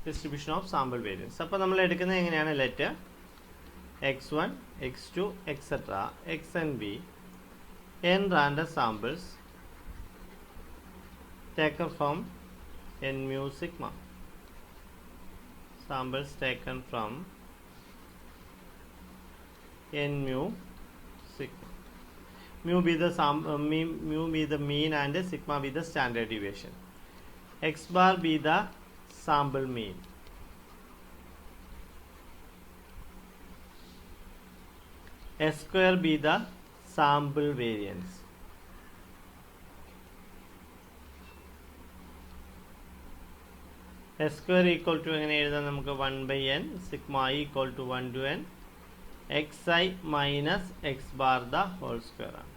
distribution of sample variance. അപ്പോൾ നമ്മൾ എടുക്കുന്നത് എങ്ങനെയാണ്? Let x1, x2, etc. x and b n random samples taken from n mu sigma. Samples taken from n mu sigma. Mu be the mean and sigma be the standard deviation. X bar be the sample mean. S square be the sample variance. S square equal to എങ്ങനെ എഴുതാം നമുക്ക്? 1 by n sigma I equal to 1 to n xi minus x bar the whole square ആണ്.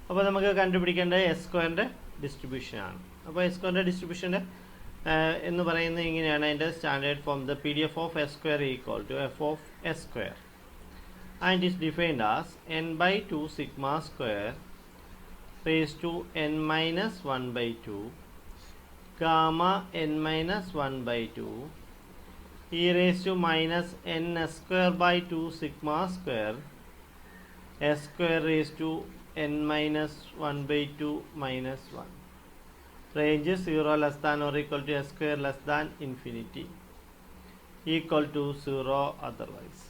അപ്പോൾ നമുക്ക് കണ്ടുപിടിക്കേണ്ടത് S സ്ക്വയറിൻ്റെ distribution ആണ്. അപ്പോൾ എസ് സ്ക്വയറിൻ്റെ ഡിസ്ട്രിബ്യൂഷൻ്റെ എന്ന് പറയുന്നത് ഇങ്ങനെയാണ്. അതിൻ്റെ standard form the P D F of S square equal to f of S square and is defined as n by 2 sigma square raised to n minus 1 by 2 gamma n minus 1 by 2 e raised to minus n square by 2 sigma square s square raised to n minus 1 by 2 minus 1. Range is 0 less than or equal to s square less than infinity equal to 0 otherwise.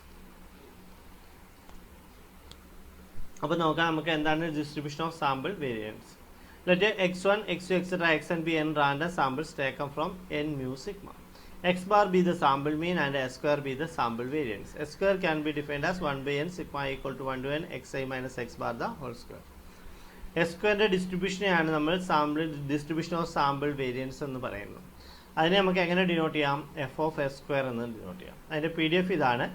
അപ്പോൾ നോക്കാം നമുക്ക് എന്താണ് distribution of sample variance. Let x1, x2, etc. x and b n random samples taken from n mu sigma. X bar be the sample mean and s square be the sample variance. S square can be defined as 1 by n sigma equal to 1 to n xi minus x bar the whole square. S squareൻ്റെ ഡിസ്ട്രിബ്യൂഷനെയാണ് നമ്മൾ distribution of sample variance എന്ന് പറയുന്നത്. അതിനെ നമുക്ക് എങ്ങനെ denote ചെയ്യാം? F of S square എന്ന് denote ചെയ്യാം. അതിൻ്റെ പി ഡി എഫ് ഇതാണ്.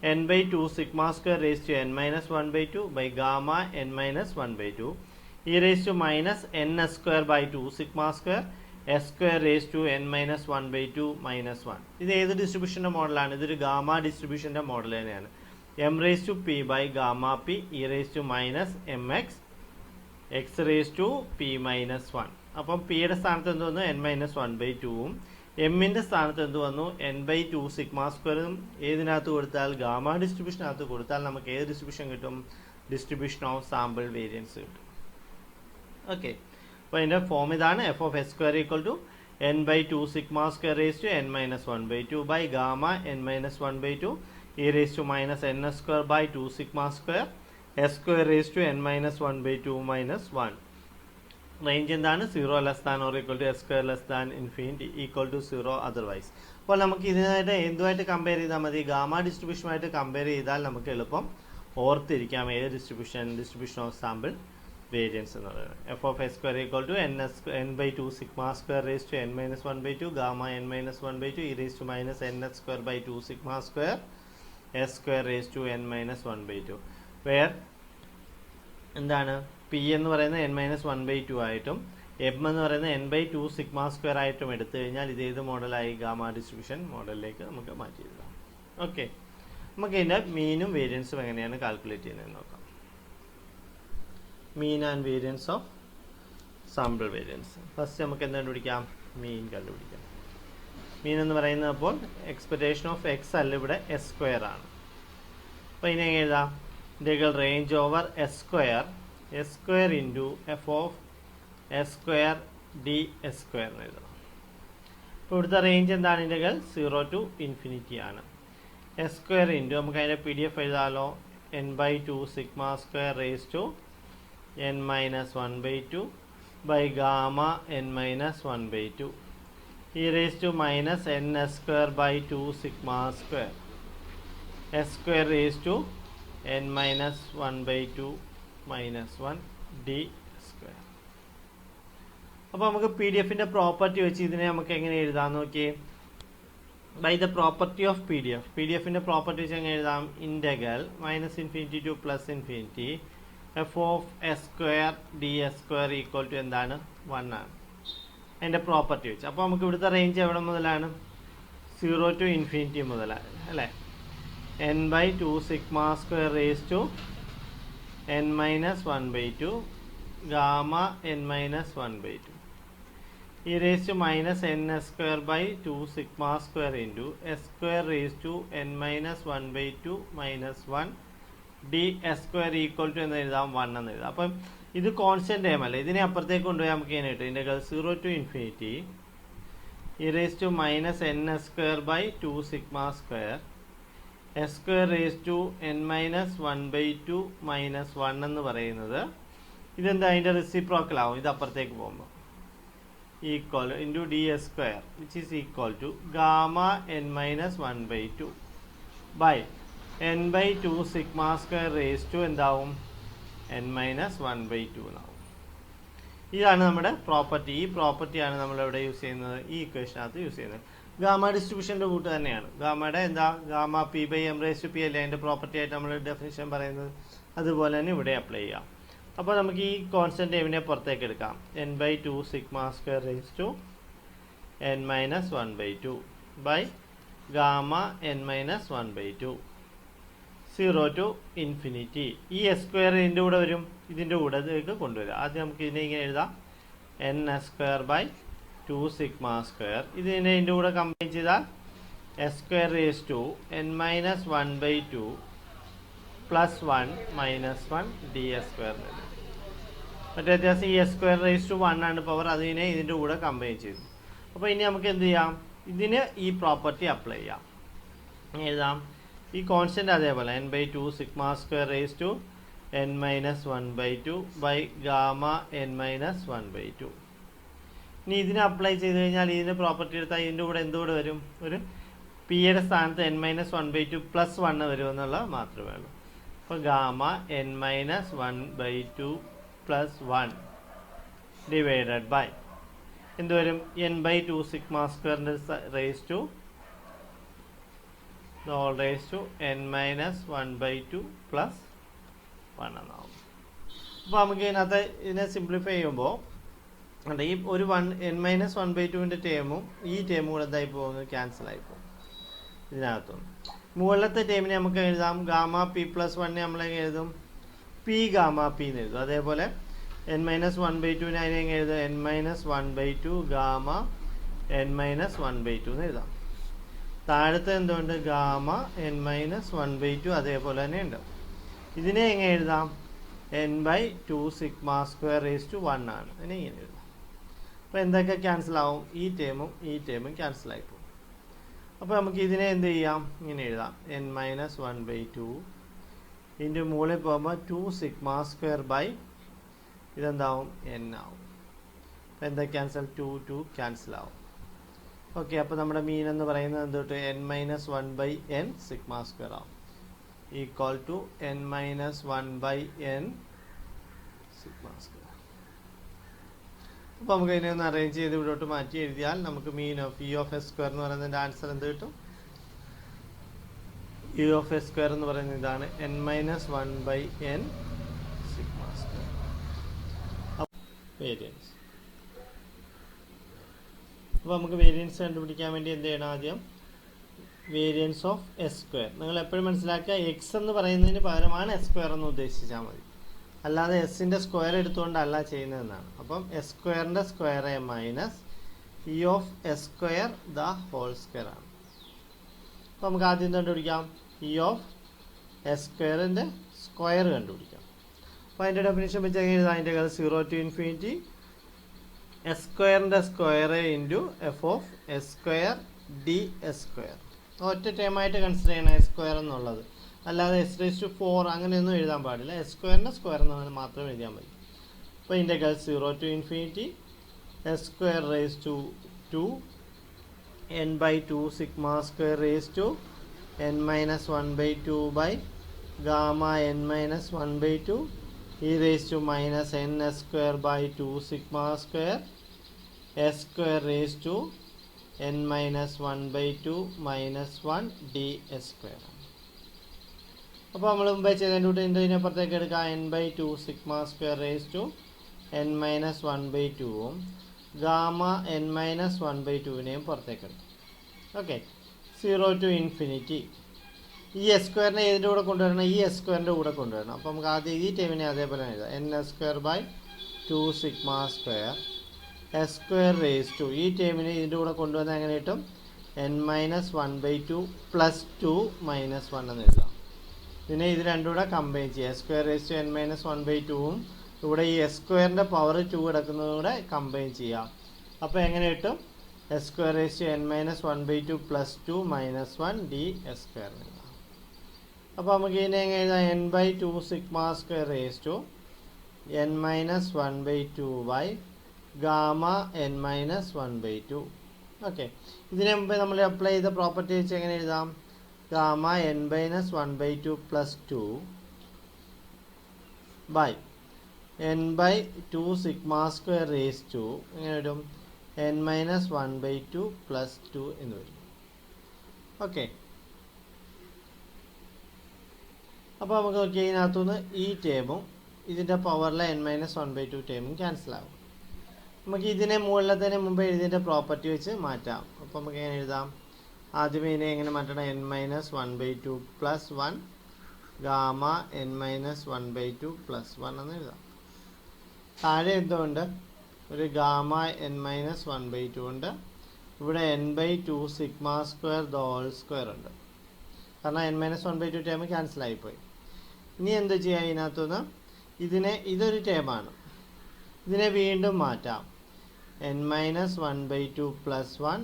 n by 2 sigma square raised to n minus 1 by 2 by gamma n minus 1 by 2 e raised to minus n square by 2 sigma square s square raised to n minus 1 by 2 minus 1. ഇത് ഏത് ഡിസ്ട്രിബ്യൂഷൻ്റെ മോഡലാണ്? ഇതൊരു gamma ഡിസ്ട്രിബ്യൂഷൻ്റെ model തന്നെയാണ്. m raised to p by gamma p e raised to minus mx x raised to p minus 1. അപ്പം പിയുടെ സ്ഥാനത്ത് എന്ത് വന്നു? n minus 1 by 2ഉം എമ്മിൻ്റെ സ്ഥാനത്ത് എന്ത് വന്നു? n by 2 സിഗ്മ സ്ക്വയറും ഏതിനകത്ത് കൊടുത്താൽ? ഗാമ ഡിസ്ട്രിബ്യൂഷനകത്ത് കൊടുത്താൽ നമുക്ക് ഏത് ഡിസ്ട്രിബ്യൂഷൻ കിട്ടും? ഡിസ്ട്രിബ്യൂഷൻ ഓഫ് സാമ്പിൾ വേരിയൻസ് കിട്ടും. ഓക്കെ, അപ്പോൾ അതിൻ്റെ ഫോം ഇതാണ്. F of S square equal to n by 2 sigma square raise to n minus 1 by 2 by gamma n minus 1 by 2 e raised to minus n square by 2 sigma square s square raised to n minus 1 by 2 minus 1. Range എന്താണ്? 0 less than or equal to s square less than infinity equal to 0 otherwise. അപ്പോൾ നമുക്ക് ഇതിനായിട്ട് എന്തുമായിട്ട് compare ചെയ്താൽ മതി? Gamma ഡിസ്ട്രിബ്യൂഷനുമായിട്ട് compare ചെയ്താൽ നമുക്ക് എളുപ്പം ഓർത്തിരിക്കാം ഏത് ഡിസ്ട്രിബ്യൂഷൻ ഓഫ് സാമ്പിൾ വേരിയൻസ് എന്ന് പറയുന്നത്. F of S square equal to n by 2 sigma square raise to n minus 1 by 2 gamma n minus 1 by 2 e raised to minus n square by 2 sigma square s square raised to n minus 1 by 2 where എന്താണ്? P എന്ന് പറയുന്നത് n minus 1 by 2 ആയിട്ടും M എന്ന് പറയുന്നത് n by 2 sigma square ആയിട്ടും എടുത്തു കഴിഞ്ഞാൽ ഇത് ഏത് മോഡലായി? ഗാമ ഡിസ്ട്രിബ്യൂഷൻ മോഡലിലേക്ക് നമുക്ക് മാറ്റി എഴുതാം. ഓക്കെ, നമുക്ക് ഇതിൻ്റെ മീനും വേരിയൻസും എങ്ങനെയാണ് കാൽക്കുലേറ്റ് ചെയ്യുന്നതെന്ന് നോക്കാം. Mean and variance of sample variance. First നമുക്ക് എന്ത് കണ്ടുപിടിക്കാം? മീൻ കണ്ടുപിടിക്കാം. മീൻ എന്ന് പറയുന്നത് അപ്പോൾ എക്സ്പെക്റ്റേഷൻ ഓഫ് എക്സ് അല്ല, ഇവിടെ എസ് സ്ക്വയർ ആണ്. അപ്പോൾ ഇതിനെ എങ്ങനെ എഴുതാം? Integral range over s square into F of S square D S square എന്ന് എഴുതണം. അപ്പോൾ ഇവിടുത്തെ റേഞ്ച് എന്താണ്? ഇന്റഗ്രൽ 0 to ഇൻഫിനിറ്റി ആണ്. എസ് സ്ക്വയർ ഇൻറ്റു നമുക്ക് അതിൻ്റെ പി ഡി എഫ് എഴുതാമല്ലോ. n by 2 sigma square raise to n minus 1 by 2 by gamma n minus 1 by 2 e raised to minus n square by 2 sigma square s square raised to n minus 1 by 2 minus 1 d square. അപ്പോൾ നമുക്ക് P D എഫിൻ്റെ property വെച്ച് ഇതിനെ നമുക്ക് എങ്ങനെ എഴുതാൻ നോക്കിയേ? By the property of P D എഫിൻ്റെ പ്രോപ്പർട്ടി വെച്ച് എങ്ങനെ എഴുതാം? Integral minus infinity to plus infinity f of S square D S square equal to എന്താണ്? 1 ആണ് അതിൻ്റെ പ്രോപ്പർട്ടി വെച്ച്. അപ്പോൾ നമുക്ക് ഇവിടുത്തെ റേഞ്ച് എവിടെ മുതലാണ്? 0 to ഇൻഫിനിറ്റി മുതലാണ് അല്ലേ? n by 2 sigma square raise to n minus 1 by 2 gamma n minus 1 by 2 e raised to minus n s square by 2 sigma square into s square raised to n minus 1 by 2 minus 1 d s square equal to എന്ന് എഴുതാം 1 എന്ന് എഴുതാം. അപ്പം ഇത് constant term അല്ല, ഇതിനെ അപ്പുറത്തേക്ക് കൊണ്ടുപോയി നമുക്ക് ഇങ്ങനെ കിട്ടും. Integral 0 to infinity e raised to minus n s square by 2 sigma square s square raised to n minus 1 by 2 minus 1 എന്ന് പറയുന്നത് ഇതെന്താ, അതിൻ്റെ റെസിപ്രോക്കൽ ആവും ഇത് അപ്പുറത്തേക്ക് പോകുമ്പോൾ. Equal into d S square which is equal to gamma n minus 1 by 2 by n by 2 sigma square raise to എന്താവും n minus 1 by 2 എന്നാവും. ഇതാണ് നമ്മുടെ പ്രോപ്പർട്ടി. ഈ പ്രോപ്പർട്ടിയാണ് നമ്മളിവിടെ യൂസ് ചെയ്യുന്നത്, ഈ ഇക്വേഷനകത്ത് യൂസ് ചെയ്യുന്നത്. ഗാമ ഡിസ്ട്രിബ്യൂഷൻ്റെ കൂട്ട് തന്നെയാണ്. ഗാമയുടെ എന്താ, gamma p by m raise to p അല്ലേ അതിൻ്റെ പ്രോപ്പർട്ടി ആയിട്ട് നമ്മൾ ഡെഫിനിഷൻ പറയുന്നത്. അതുപോലെ തന്നെ ഇവിടെ അപ്ലൈ ചെയ്യാം. അപ്പോൾ നമുക്ക് ഈ കോൺസ്റ്റന്റ് ടേമിനെ പുറത്തേക്ക് എടുക്കാം. n by 2 sigma square raise to n minus 1 by 2 by gamma n minus 1 by 2 0 to infinity. ഈ എസ് സ്ക്വയർ ഇതിൻ്റെ കൂടെ വരും, ഇതിൻ്റെ കൂടെ ഇതിലേക്ക് കൊണ്ടുവരും. ആദ്യം നമുക്ക് ഇതിനെ ഇങ്ങനെ എഴുതാം, n s square by 2 sigma square. ഇതിനെ ഇതിൻ്റെ കൂടെ കമ്പൈൻ ചെയ്താൽ s square raise to n minus 1 by 2 plus 1 minus 1 D S square. മറ്റേ വ്യത്യാസം ഈ എസ് സ്ക്വയർ റേസ് ടു 1 ആണ് പവർ, അതിനെ ഇതിൻ്റെ കൂടെ കമ്പൈൻ ചെയ്തു. അപ്പോൾ ഇനി നമുക്ക് എന്ത് ചെയ്യാം, ഇതിന് ഈ പ്രോപ്പർട്ടി അപ്ലൈ ചെയ്യാം. എഴുതാം ഈ കോൺസ്റ്റന്റ് അതേപോലെ n by 2 sigma square raise to n minus 1 by 2 by gamma n minus 1 by 2. ഇനി ഇതിനെ അപ്ലൈ ചെയ്ത് കഴിഞ്ഞാൽ ഇതിൻ്റെ പ്രോപ്പർട്ടി എടുത്താൽ ഇതിൻ്റെ കൂടെ എന്തുകൂടെ വരും, ഒരു പിയുടെ സ്ഥാനത്ത് n മൈനസ് 1 by 2 പ്ലസ് 1 വരുമെന്നുള്ളത് മാത്രമേ ഉള്ളൂ. അപ്പോൾ gamma n minus 1 by 2 plus 1 divided by എന്ത് വരും, n by 2 സിഗ്മ സ്ക്വയറിൻ്റെ raise to all raised to n minus 1 by 2 plus 1 എന്നാവും. അപ്പോൾ നമുക്ക് ഇതിനകത്ത് ഇതിനെ സിംപ്ലിഫൈ ചെയ്യുമ്പോൾ ഈ ഒരു n മൈനസ് 1 by 2ൻ്റെ ടേമും ഈ ടേമും കൂടെ എന്തായി പോകുന്നത്, ക്യാൻസൽ ആയി പോകും ഇതിനകത്തും. മുകളിലത്തെ ടേമിനെ നമുക്ക് എഴുതാം ഗാമ പി പ്ലസ് 1 നമ്മൾ എഴുതും പി ഗാമ പി എന്ന് എഴുതും. അതേപോലെ n മൈനസ് 1 by 2നെ അതിനെ എഴുതും n minus 1 by 2 gamma n minus 1 by 2 എന്ന് എഴുതാം. താഴത്തെ എന്തുകൊണ്ട് ഗാമ n മൈനസ് 1 by 2 അതേപോലെ തന്നെ ഉണ്ട്. ഇതിനെ എങ്ങനെ എഴുതാം, n by 2 sigma square raise to 1 ആണ്, അതിനെ ഇങ്ങനെ എഴുതാം. അപ്പോൾ എന്തൊക്കെ ക്യാൻസൽ ആവും, ഈ ടേമും ക്യാൻസൽ ആയി പോകും. അപ്പോൾ നമുക്ക് ഇതിനെ എന്ത് ചെയ്യാം, ഇങ്ങനെ എഴുതാം n മൈനസ് 1 by 2 ഇതിൻ്റെ മുകളിൽ പോകുമ്പോൾ 2 സിഗ്മ സ്ക്വയർ ബൈ ഇതെന്താവും n ആവും. അപ്പോൾ എന്താ ക്യാൻസൽ, 2 ക്യാൻസൽ ആവും. ഓക്കെ, അപ്പോൾ നമ്മുടെ മീൻ എന്ന് പറയുന്നത് എന്തൊട്ട് n minus 1 by n sigma square ആവും equal to n minus 1 by n sigma square. അപ്പോൾ നമുക്ക് ഇതിനെ ഒന്ന് അറേഞ്ച് ചെയ്ത് ഇവിടോട്ട് മാറ്റി എഴുതിയാൽ നമുക്ക് mean of E of S square എന്ന് പറയുന്നതിൻ്റെ ആൻസർ എന്ത് കിട്ടും, ഇ ഓഫ് എസ് സ്ക്വയർ എന്ന് പറയുന്നത് ഇതാണ് n minus 1 by n sigma square. Variance. അപ്പോൾ നമുക്ക് വേരിയൻസ് കണ്ടുപിടിക്കാൻ വേണ്ടി എന്ത് ചെയ്യണം, ആദ്യം വേരിയൻസ് ഓഫ് എസ് സ്ക്വയർ. നിങ്ങൾ എപ്പോഴും മനസ്സിലാക്കുക, എക്സ് എന്ന് പറയുന്നതിന് പകരമാണ് എസ് സ്ക്വയർ എന്ന് ഉദ്ദേശിച്ചാൽ മതി, അല്ലാതെ എസിൻ്റെ സ്ക്വയർ എടുത്തുകൊണ്ടല്ല ചെയ്യുന്നതെന്നാണ്. അപ്പം എസ് സ്ക്വയറിൻ്റെ square minus E of S square the whole square ആണ്. അപ്പോൾ നമുക്ക് ആദ്യം കണ്ടുപിടിക്കാം ഇ ഓഫ് എസ് സ്ക്വയറിൻ്റെ സ്ക്വയർ കണ്ടുപിടിക്കാം. അപ്പോൾ അതിൻ്റെ ഡെഫിനിഷൻ വെച്ച് എങ്ങനെ എഴുതാം, അതിൻ്റെ 0 to infinity എസ് സ്ക്വയറിൻ്റെ square into F of S square D S square. ഒറ്റ ടേമായിട്ട് കൺസിഡർ ചെയ്യണം എസ് സ്ക്വയർ എന്നുള്ളത്, അല്ലാതെ എസ് റേസ് ടു 4 അങ്ങനെയൊന്നും എഴുതാൻ പാടില്ല. എസ് സ്ക്വയറിൻ്റെ സ്ക്വയർ എന്നുള്ളത് മാത്രം എഴുതിയാൽ മതി. അപ്പോൾ ഇതിൻ്റെ 0 to infinity S square raise to 2 n by 2 sigma square raise to n minus 1 by 2 by gamma n minus 1 by 2 e raised to minus n s square by 2 sigma square s square raised to n minus 1 by 2 minus 1 d s square. അപ്പോൾ നമ്മൾ മുമ്പേ ചെയ്തതിൻ്റെ കൂടെ ഇതിനെ പുറത്തേക്ക് എടുക്കുക, n by 2 sigma square raise to n minus 1 by 2ഉം gamma n minus 1 by 2നെയും പുറത്തേക്ക് എടുക്കും. ഓക്കെ, 0 to infinity ഈ എസ് സ്ക്വയറിനെ ഏതിൻ്റെ കൂടെ കൊണ്ടുവരണം, ഈ എസ് സ്ക്വയറിൻ്റെ കൂടെ കൊണ്ടുവരണം. അപ്പോൾ നമുക്ക് ആദ്യം ഈ ടേമിനെ അതേപോലെ എഴുതാം n s square by 2 sigma square S square raise to ഈ ടേമിനെ ഇതിൻ്റെ കൂടെ കൊണ്ടുവന്നാൽ എങ്ങനെ കിട്ടും n-1/2 പ്ലസ് 2 മൈനസ് 1 എന്ന് എഴുതാം. പിന്നെ ഇത് രണ്ടും കൂടെ കമ്പൈൻ ചെയ്യുക. എസ് സ്ക്വയർ റേസ് ടു n-1/2ഉം ഇവിടെ ഈ എസ് സ്ക്വയറിൻ്റെ പവർ 2 കിടക്കുന്നതും കൂടെ കമ്പൈൻ ചെയ്യാം. അപ്പോൾ എങ്ങനെ കിട്ടും S square raise to n-1/2 plus 2 minus 1 D S square എന്ന് എഴുതാം. അപ്പോൾ നമുക്ക് ഇതിനെ എങ്ങനെ എഴുതാം n/2 sigma square raise to n-1/2 by gamma n-1/2. Okay, ഇതിന് മുമ്പ് നമ്മൾ അപ്ലൈ ചെയ്ത പ്രോപ്പർട്ടി വെച്ച് എങ്ങനെ എഴുതാം gamma n-1/2 plus 2 by n/2 sigma square raise to എങ്ങനെ വരും n-1/2 പ്ലസ് 2 എന്ന് വരും. ഓക്കെ, അപ്പോൾ നമുക്ക് നോക്കിയാൽ ഇതിനകത്തുനിന്ന് ഈ ടേമും ഇതിൻ്റെ പവറിലെ n-1/2 ടേമും ക്യാൻസൽ ആകും. നമുക്ക് ഇതിനെ മുകളിലത്തതിന് മുമ്പ് എഴുതിയതിൻ്റെ പ്രോപ്പർട്ടി വെച്ച് മാറ്റാം. അപ്പോൾ നമുക്ക് എങ്ങനെ എഴുതാം ആദ്യമേ ഇതിനെ എങ്ങനെ മാറ്റണം n-1/2 plus 1 gamma n-1/2 plus 1 എന്ന് എഴുതാം. താഴെ എന്തുകൊണ്ട് ഒരു ഗാമ n-1/2 ഉണ്ട്. ഇവിടെ n/2 sigma square the whole square ഉണ്ട്. കാരണം n-1/2 ടേം ക്യാൻസൽ ആയിപ്പോയി. ഇനി എന്ത് ചെയ്യാം ഇതിനകത്തുനിന്ന് ഇതൊരു ടേമാണ്, ഇതിനെ വീണ്ടും മാറ്റാം n-1/2 പ്ലസ് 1.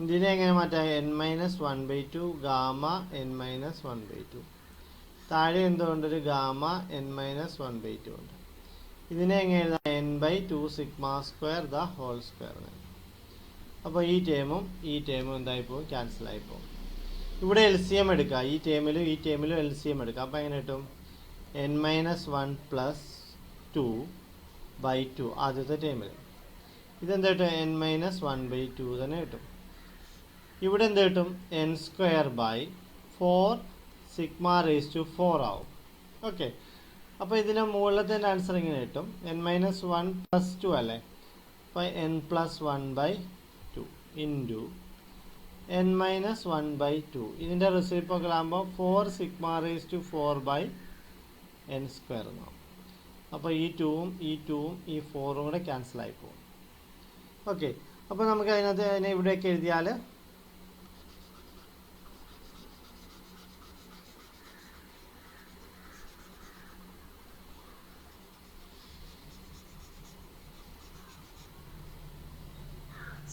ഇതിനെ എങ്ങനെ മാറ്റാം n-1/2 ഗാമ n-1/2. താഴെ എന്തുകൊണ്ട് ഒരു ഗാമ n-1/2 ഉണ്ട്. ഇതിനെ എങ്ങനെ എഴുതാം n/2 sigma square the whole square. അപ്പോൾ ഈ ടേമും എന്തായിപ്പോവും ക്യാൻസൽ ആയിപ്പോവും. ഇവിടെ LCM എടുക്കുക, ഈ ടേമിലും LCM എടുക്കുക. അപ്പോൾ എങ്ങനെ കിട്ടും n-1 പ്ലസ് 2 ബൈ 2 ആദ്യത്തെ ടേമിൽ. ഇതെന്താ കിട്ടും n-1/2 തന്നെ കിട്ടും. ഇവിടെ എന്ത് കിട്ടും n square by 4 sigma raise to 4 ആവും. ഓക്കെ, അപ്പോൾ ഇതിൻ്റെ മുകളിലത്തെ ആൻസർ ഇങ്ങനെ കിട്ടും n-1 പ്ലസ് 2 അല്ലേ. അപ്പോൾ n+1/2 ഇൻറ്റു n-1/2 ഇതിൻ്റെ റെസിപ്രോക്കൽ ആകുമ്പോൾ 4 sigma raise to 4 by n square എന്നാവും. അപ്പോൾ ഈ 2ഉം ഈ 4ഉം കൂടെ ക്യാൻസൽ ആയി പോകും. ഓക്കെ, അപ്പോൾ നമുക്ക് അതിനെ ഇവിടെയൊക്കെ എഴുതിയാൽ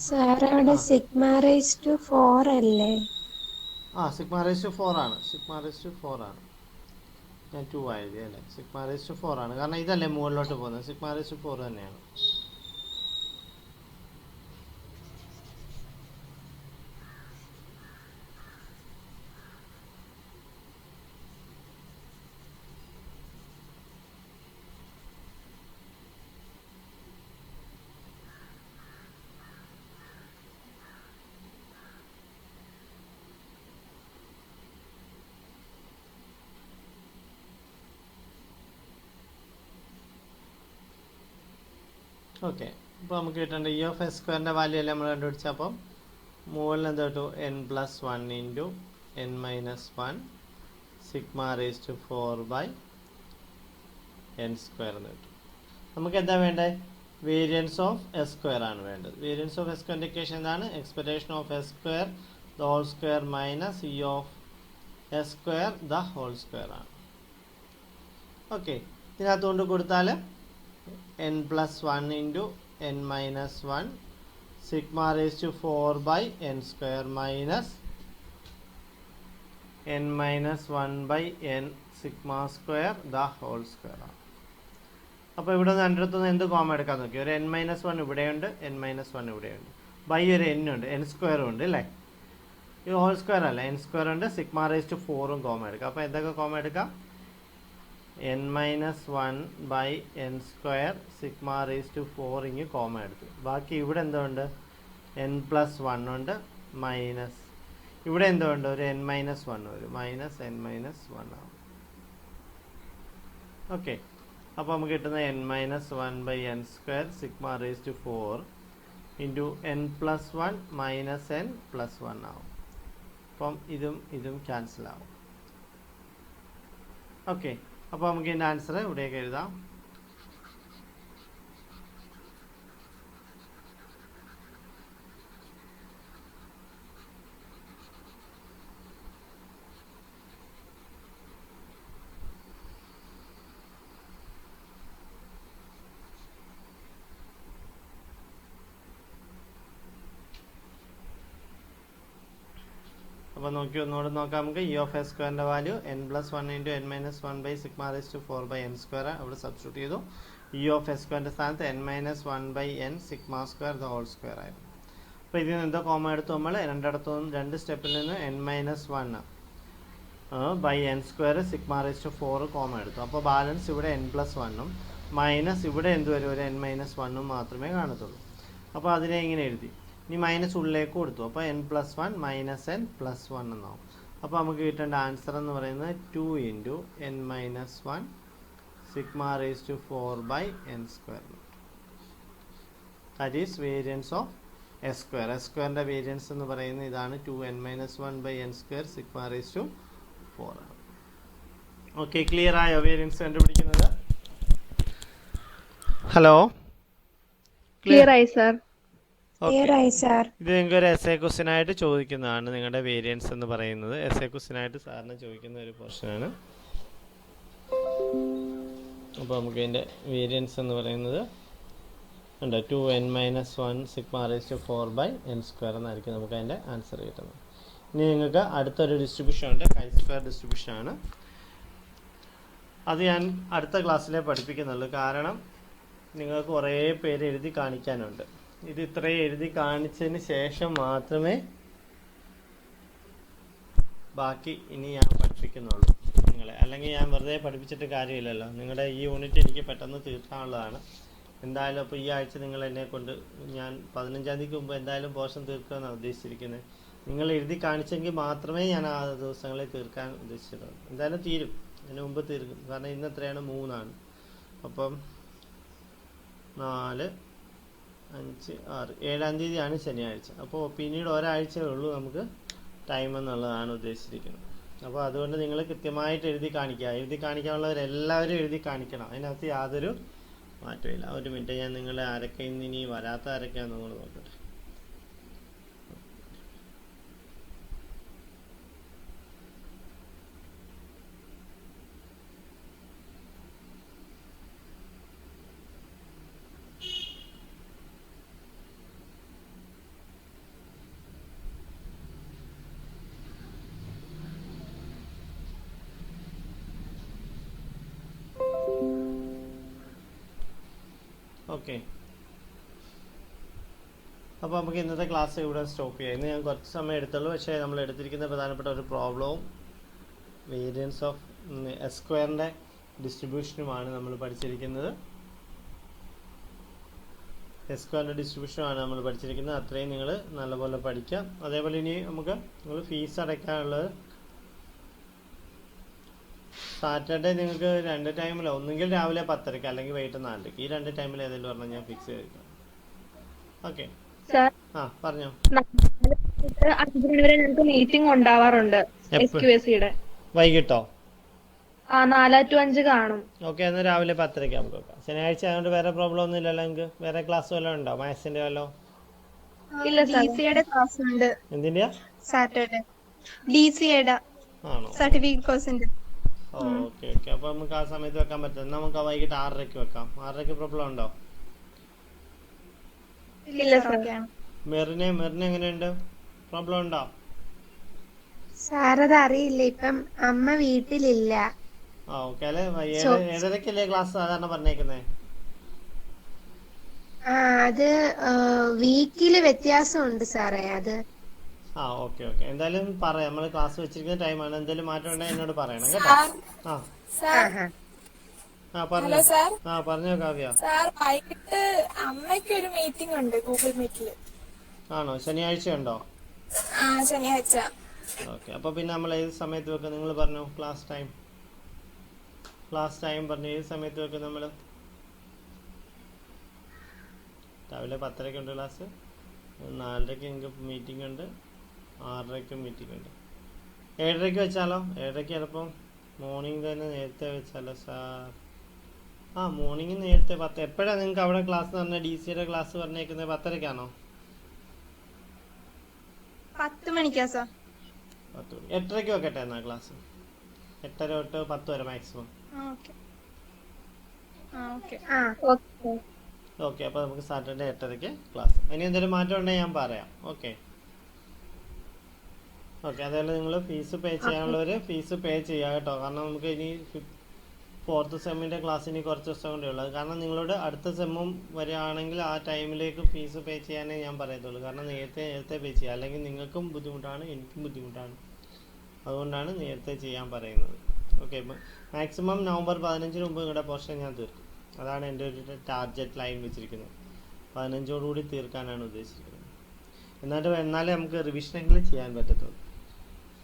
സാർ അവിടെ സിഗ്മ റേസ് ടു 4 അല്ലേ? സിഗ്മ റേസ് ടു 4 ആണ്. ഞാൻ 2 ആയത് അല്ലേ. സിഗ്മ റേസ് ടു 4 ആണ്, കാരണം ഇതല്ലേ മുകളിലോട്ട് പോകുന്നത്. സിഗ്മ റേസ് ടു 4 തന്നെയാണ്. ഓക്കെ, അപ്പോൾ നമുക്ക് കിട്ടേണ്ട ഇ ഓഫ് എസ് സ്ക്വയറിൻ്റെ വാല്യൂ അല്ലേ നമ്മൾ കണ്ടുപിടിച്ചത്. അപ്പം മുകളിൽ എന്ത് കിട്ടും n+1 into n-1 sigma raise to 4 by n square എന്ന് കിട്ടും. നമുക്ക് എന്താ വേണ്ടത് വേരിയൻസ് ഓഫ് എസ് സ്ക്വയർ ആണ് വേണ്ടത്. വേരിയൻസ് ഓഫ് എസ് സ്ക്വയറിൻ്റെ ഇക്വേഷൻ എന്താണ് expectation of S square the whole square minus E of S square the whole square ആണ്. ഓക്കെ, ഇതിനകത്തുകൊണ്ട് കൊടുത്താൽ n+1 into n-1 sigma raise to 4 by n square minus n-1 by n sigma square the whole square ആണ്. അപ്പോൾ ഇവിടെ നിന്ന് എൻ്റെ അടുത്തുനിന്ന് എന്ത് കോമ എടുക്കാൻ നോക്കി. ഒരു n-1 ഇവിടെയുണ്ട്, n-1 ഇവിടെയുണ്ട്, ബൈ ഒരു n ഉണ്ട്, n സ്ക്വയറും ഉണ്ട് അല്ലേ. ഇത് ഹോൾ സ്ക്വയർ അല്ല, n സ്ക്വയർ ഉണ്ട്, സിഗ്മ റേസ് ടു 4ഉം കോമ എടുക്കാം. അപ്പോൾ എന്തൊക്കെ കോമ എടുക്കാം n-1 by n square sigma raise to 4 ഇങ്ങ് കോമ എടുത്തു. ബാക്കി ഇവിടെ എന്തുണ്ട് n+1 ഉണ്ട്, മൈനസ് ഇവിടെ എന്തുണ്ട് ഒരു n-1 വരും, മൈനസ് n-1 ആവും. ഓക്കെ, അപ്പോൾ നമുക്ക് കിട്ടുന്ന n-1 by n square sigma raise to 4 into n+1 minus n+1 ആവും. അപ്പം ഇതും ക്യാൻസൽ ആവും. ഓക്കെ, അപ്പോൾ നമുക്ക് ഇതിൻ്റെ ആൻസർ ഇവിടേക്ക് എഴുതാം. അപ്പോൾ ഒന്നുകൂടെ നോക്കാം നമുക്ക്. ഇ ഓഫ് എസ് സ്ക്വയറിൻ്റെ വാല്യൂ n+1 × n-1/σ⁴ അവിടെ സബ്സ്റ്റിറ്റ്യൂട്ട് ചെയ്തു. ഇ ഓഫ് എസ് സ്ക്വയറിൻ്റെ സ്ഥാനത്ത് n-1/n⁴ ആയിരുന്നു. അപ്പോൾ ഇതിൽ നിന്ന് എന്തോ കോമ എടുത്തു നമ്മൾ രണ്ട് സ്റ്റെപ്പിൽ നിന്ന് n-1/n² കോമ എടുത്തു. അപ്പോൾ ബാലൻസ് ഇവിടെ n+1 മൈനസ് ഇവിടെ എന്ത് വരും, ഒരു n-1 മാത്രമേ കാണത്തുള്ളൂ. അപ്പോൾ അതിനെ ഇങ്ങനെ എഴുതി. ഇനി മൈനസ് ഉള്ളിലേക്ക് കൊടുത്തു. അപ്പോൾ n+1 - n+1 എന്നാവും. അപ്പോൾ നമുക്ക് കിട്ടേണ്ട ആൻസർ എന്ന് പറയുന്നത് 2 × n-1σ⁴/n². That is variance of S square. S സ്ക്വയറിൻ്റെ വേരിയൻസ് എന്ന് പറയുന്നത് ഇതാണ് 2n-1/n² σ⁴. ഓക്കെ, ക്ലിയർ ആയോ വേരിയൻസ് കണ്ടുപിടിക്കുന്നത്? ഹലോ, ക്ലിയർ ആയി സർ. ഇത് നിങ്ങൾക്ക് ഒരു എസ് എ ക്വസ്റ്റ്യൻ ആയിട്ട് ചോദിക്കുന്നതാണ്. നിങ്ങളുടെ വേരിയൻസ് എന്ന് പറയുന്നത് എസ് എ ക്വസ്റ്റ്യൻ ആയിട്ട് സാറിന് ചോദിക്കുന്ന ഒരു പോർഷനാണ്. അപ്പോൾ നമുക്ക് ഇതിൻ്റെ വേരിയൻസ് എന്ന് പറയുന്നത് ഉണ്ട് 2n-1σ⁴/n² എന്നായിരിക്കും നമുക്ക് അതിൻ്റെ ആൻസർ കിട്ടുന്നത്. ഇനി നിങ്ങൾക്ക് അടുത്തൊരു ഡിസ്ട്രിബ്യൂഷൻ ഉണ്ട്, chi² ഡിസ്ട്രിബ്യൂഷനാണ്. അത് ഞാൻ അടുത്ത ക്ലാസ്സിലേ പഠിപ്പിക്കുന്നുള്ളൂ. കാരണം നിങ്ങൾക്ക് കുറേ പേര് എഴുതി കാണിക്കാനുണ്ട്. ഇത് ഇത്രയും എഴുതി കാണിച്ചതിന് ശേഷം മാത്രമേ ബാക്കി ഇനി ഞാൻ പഠിപ്പിക്കുന്നുള്ളൂ നിങ്ങളെ. അല്ലെങ്കിൽ ഞാൻ വെറുതെ പഠിപ്പിച്ചിട്ട് കാര്യമില്ലല്ലോ. നിങ്ങളുടെ ഈ യൂണിറ്റ് എനിക്ക് പെട്ടെന്ന് തീർക്കാനുള്ളതാണ്. എന്തായാലും അപ്പോൾ ഈ ആഴ്ച നിങ്ങൾ എന്നെ കൊണ്ട് ഞാൻ 15-ാം തീയതിക്ക് മുമ്പ് എന്തായാലും പോർഷൻ തീർക്കുകയെന്നാണ് ഉദ്ദേശിച്ചിരിക്കുന്നത്. നിങ്ങൾ എഴുതി കാണിച്ചെങ്കിൽ മാത്രമേ ഞാൻ ആ ദിവസങ്ങളിൽ തീർക്കാൻ ഉദ്ദേശിച്ചിട്ടുള്ളൂ. എന്തായാലും തീരും, അതിന് മുമ്പ് തീർക്കും. കാരണം ഇന്ന് എത്രയാണ്, 3 അപ്പം 4, 5, 6, 7-ാം തീയതിയാണ് ശനിയാഴ്ച. അപ്പോൾ പിന്നീട് ഒരാഴ്ചയേ ഉള്ളൂ നമുക്ക് ടൈം എന്നുള്ളതാണ് ഉദ്ദേശിച്ചിരിക്കുന്നത്. അപ്പോൾ അതുകൊണ്ട് നിങ്ങൾ കൃത്യമായിട്ട് എഴുതി കാണിക്കുക. എഴുതി കാണിക്കാനുള്ളവരെല്ലാവരും എഴുതി കാണിക്കണം. അതിനകത്ത് യാതൊരു മാറ്റമില്ല. ഒരു മിനിറ്റ്, ഞാൻ നിങ്ങളെ ആരൊക്കെ ഇനി വരാത്ത ആരൊക്കെയാണെന്ന് നമ്മൾ നോക്കട്ടെ. ഓക്കെ, അപ്പോൾ നമുക്ക് ഇന്നത്തെ ക്ലാസ് ഇവിടെ സ്റ്റോപ്പ് ചെയ്യാം. ഇന്ന് ഞാൻ കുറച്ച് സമയം എടുത്തുള്ളൂ. പക്ഷേ നമ്മൾ എടുത്തിരിക്കുന്ന പ്രധാനപ്പെട്ട ഒരു പ്രോബ്ലവും വേരിയൻസ് ഓഫ് എസ് സ്ക്വയറിൻ്റെ ഡിസ്ട്രിബ്യൂഷനുമാണ് നമ്മൾ പഠിച്ചിരിക്കുന്നത്. എസ് സ്ക്വയറിൻ്റെ ഡിസ്ട്രിബ്യൂഷനുമാണ് നമ്മൾ പഠിച്ചിരിക്കുന്നത്. അത്രയും നിങ്ങൾ നല്ലപോലെ പഠിക്കാം. അതേപോലെ ഇനി നമുക്ക് നിങ്ങൾ ഫീസ് അടയ്ക്കാനുള്ളത് സാറ്റർഡേ നിങ്ങൾക്ക് 2 ടൈമിലോ, ഒന്നുകിൽ രാവിലെ 10:30 അല്ലെങ്കിൽ വൈകിട്ട് 4:00, ഈ 2 ടൈമിൽ ഏതെങ്കിലും പറഞ്ഞാൽ ഞാൻ ഫിക്സ് ചെയ്തിരിക്കാം. ഓക്കെ, ആ പറഞ്ഞോ. 5 മണി വരെ ഞങ്ങൾക്ക് മീറ്റിംഗ് ഉണ്ടാവാറുണ്ട് SQSയുടെ. വൈകിട്ടോ? 4 to 5 കാണും. ഓക്കെ, എന്നാൽ രാവിലെ 10:30 നമുക്ക് വെക്കാം. ശനിയാഴ്ച ആയതുകൊണ്ട് വേറെ പ്രോബ്ലം ഒന്നും ഇല്ലല്ലോ നിങ്ങൾക്ക്? വേറെ ക്ലാസ് വല്ലതും ഉണ്ടോ, മാത്സിന്റെ വല്ലോ? ഇല്ല, DCയുടെ ക്ലാസ് ഉണ്ട്. എന്തിന്റെയാ? സാറ്റർഡേ DCയുടെ ആണോ? സർട്ടിഫിക്കറ്റ് കോഴ്സിന്റെ. ഓക്കെ ഓക്കെ, അപ്പോൾ നമുക്ക് ആ സമയത്ത് വെക്കാൻ പറ്റും. നമുക്ക് വൈകിട്ട് 6:30 വെക്കാം. 6:30 പ്രോബ്ലം ഉണ്ടോ? ഇല്ല സർ. മെറിന് എങ്ങനെയുണ്ട്, പ്രോബ്ലം ഉണ്ടോ? സാറത് അറിയില്ല, ഇപ്പം അമ്മ വീട്ടിലില്ല. ആ ഓക്കെ, അല്ലെ 7:30 ക്ലാസ് സാധാരണ പറഞ്ഞേക്കുന്നേ? അത് വീക്കില് വ്യത്യാസമുണ്ട് സാറേ. അത് ആ ഓക്കെ ഓക്കെ, എന്തായാലും പറയാം. നമ്മൾ ക്ലാസ് വെച്ചിരിക്കുന്ന ടൈമാണ്. എന്തെങ്കിലും മാറ്റം ഉണ്ടെങ്കിൽ എന്നോട് പറയണം കേട്ടോ. പറഞ്ഞോ കാവ്യ. വൈകിട്ട് അമ്മയ്ക്ക് ഒരു മീറ്റിംഗ് ഉണ്ട് ഗൂഗിൾ മീറ്റില്. ആണോ? ശനിയാഴ്ച ഉണ്ടോ? ശനിയാഴ്ച. ഓക്കെ, അപ്പൊ പിന്നെ നമ്മൾ ഏത് സമയത്ത് വെക്കാം? നിങ്ങൾ പറഞ്ഞു ക്ലാസ് ടൈം പറഞ്ഞു. ഏത് സമയത്ത് വെക്കും നമ്മൾ? രാവിലെ 10:30 ഉണ്ട് ക്ലാസ്, 4:30 എനിക്ക് മീറ്റിംഗ് ഉണ്ട്, 6:30 മീറ്റിംഗ് ഉണ്ട്. 7:30 വെച്ചാലോ? 7:30 ചിലപ്പം മോർണിംഗ് തന്നെ നേരത്തെ വെച്ചാലോ സാർ? മോർണിംഗ് നേരത്തെ 10. എപ്പോഴാണ് നിങ്ങൾക്ക് അവിടെ ക്ലാസ് പറഞ്ഞാൽ DCയുടെ ക്ലാസ് പറഞ്ഞേക്കുന്നത്? 10:30 10 മണിക്കാ സാർ? 10 മണി. 8:30 വെക്കട്ടെ എന്നാ ക്ലാസ്? 8:30 തൊട്ട് 10 വരെ മാക്സിമം. ഓക്കെ, അപ്പോൾ നമുക്ക് സാറ്റർഡേ 8:30 ക്ലാസ്. ഇനി എന്തെങ്കിലും മാറ്റം ഉണ്ടെങ്കിൽ ഞാൻ പറയാം. ഓക്കെ, ഓക്കെ, അതേപോലെ നിങ്ങൾ ഫീസ് പേ ചെയ്യാനുള്ളവർ ഫീസ് പേ ചെയ്യുക കേട്ടോ. കാരണം നമുക്ക് ഇനി 4th സെമ്മിൻ്റെ ക്ലാസ് ഇനി കുറച്ച് ദിവസം കൊണ്ടേ ഉള്ളൂ. കാരണം നിങ്ങളോട് അടുത്ത സെമ്മും വരികയാണെങ്കിൽ ആ ടൈമിലേക്ക് ഫീസ് പേ ചെയ്യാനേ ഞാൻ പറയത്തുള്ളൂ. കാരണം നേരത്തെ പേ ചെയ്യുക, അല്ലെങ്കിൽ നിങ്ങൾക്കും ബുദ്ധിമുട്ടാണ്, എനിക്കും ബുദ്ധിമുട്ടാണ്. അതുകൊണ്ടാണ് നേരത്തെ ചെയ്യാൻ പറയുന്നത്. ഓക്കെ, മാക്സിമം നവംബർ 15 മുമ്പ് നിങ്ങളുടെ പോർഷൻ ഞാൻ തീർക്കും. അതാണ് എൻ്റെ ഒരു ടാർഗറ്റ് ലൈൻ വെച്ചിരിക്കുന്നത്. 15ഓടുകൂടി തീർക്കാനാണ് ഉദ്ദേശിക്കുന്നത്. എന്നാലേ നമുക്ക് റിവിഷനെങ്കിലും ചെയ്യാൻ പറ്റത്തുള്ളൂ.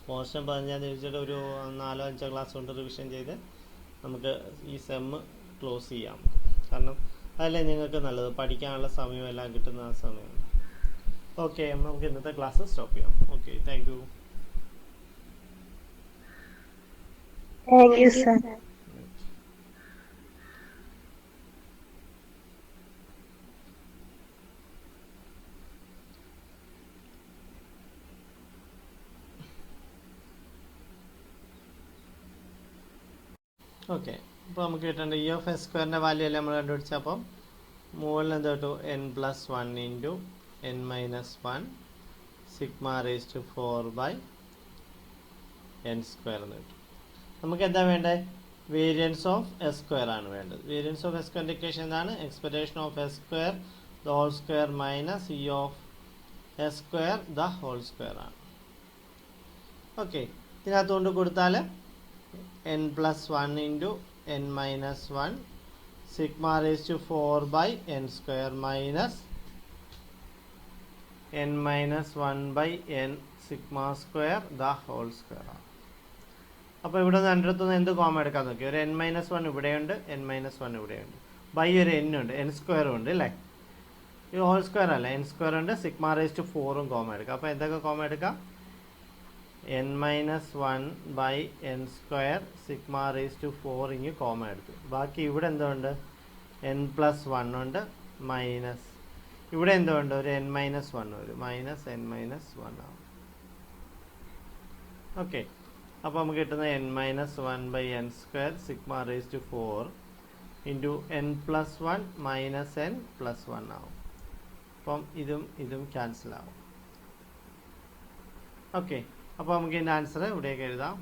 പോർഷൻ 15 വെച്ചിട്ട് ഒരു 4-5 ക്ലാസ് കൊണ്ട് റിവിഷൻ ചെയ്ത് നമുക്ക് ഈ സെമ്മ് ക്ലോസ് ചെയ്യാം. കാരണം അതല്ലേ നിങ്ങൾക്ക് നല്ലത്, പഠിക്കാനുള്ള സമയം എല്ലാം കിട്ടുന്ന ആ സമയമാണ്. ഓക്കെ, നമുക്ക് ഇന്നത്തെ ക്ലാസ് സ്റ്റോപ്പ് ചെയ്യാം. Okay, thank you. Thank you sir. Okay, അപ്പോൾ നമുക്ക് കിട്ടേണ്ട ഇ ഓഫ് എസ് സ്ക്വയറിൻ്റെ വാല്യൂ അല്ലേ നമ്മൾ കണ്ടുപിടിച്ചപ്പം മുകളിൽ എന്ത് കിട്ടു? n+1 into n-1 sigma raise to 4/n square എന്ന് കിട്ടും. നമുക്ക് എന്താ വേണ്ടത്? വേരിയൻസ് ഓഫ് എസ് സ്ക്വയർ ആണ് വേണ്ടത്. വേരിയൻസ് ഓഫ് എസ് സ്ക്വയറിൻ്റെ ഇക്വേഷൻ എന്താണ്? Expectation of S square the whole square minus E of S square the whole square ആണ്. ഓക്കെ, ഇതിനകത്തുകൊണ്ട് കൊടുത്താൽ n+1 into n-1 sigma raise to 4/n square minus n-1/n sigma square the whole square ആണ്. അപ്പോൾ ഇവിടെ നിന്ന് എൻ്റെ അടുത്തുനിന്ന് എന്ത് കോമ എടുക്കാൻ നോക്കി? ഒരു n-1 ഇവിടെയുണ്ട്, n-1 ഇവിടെയുണ്ട്, ബൈ ഒരു n ഉണ്ട്, n സ്ക്വയർ ഉണ്ട് അല്ലേ? ഇത് ഹോൾ സ്ക്വയർ അല്ല, n സ്ക്വയർ ഉണ്ട്, സിഗ്മ റേസ് ടു 4ഉം കോമ എടുക്കാം. അപ്പോൾ എന്തൊക്കെ കോമ എടുക്കാം? n-1/n square sigma raise to 4 ഇങ്ങ് കോമ എടുത്തു. ബാക്കി ഇവിടെ എന്തുണ്ട്? n+1 ഉണ്ട്, മൈനസ് ഇവിടെ എന്തുണ്ട്? ഒരു n-1 വരും, മൈനസ് n-1 ആവും. ഓക്കെ, അപ്പോൾ നമുക്ക് കിട്ടുന്ന n-1/n square sigma raise to 4 into n+1 minus n+1 ആവും. അപ്പം ഇതും ക്യാൻസൽ ആവും. ഓക്കെ, അപ്പോൾ നമുക്ക് ഇതിൻ്റെ ആൻസർ ഇവിടേക്ക് എഴുതാം.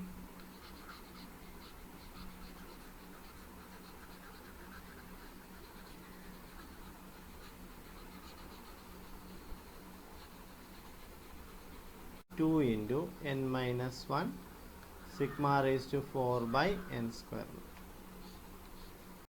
Two into n-1 sigma raise to 4/n square.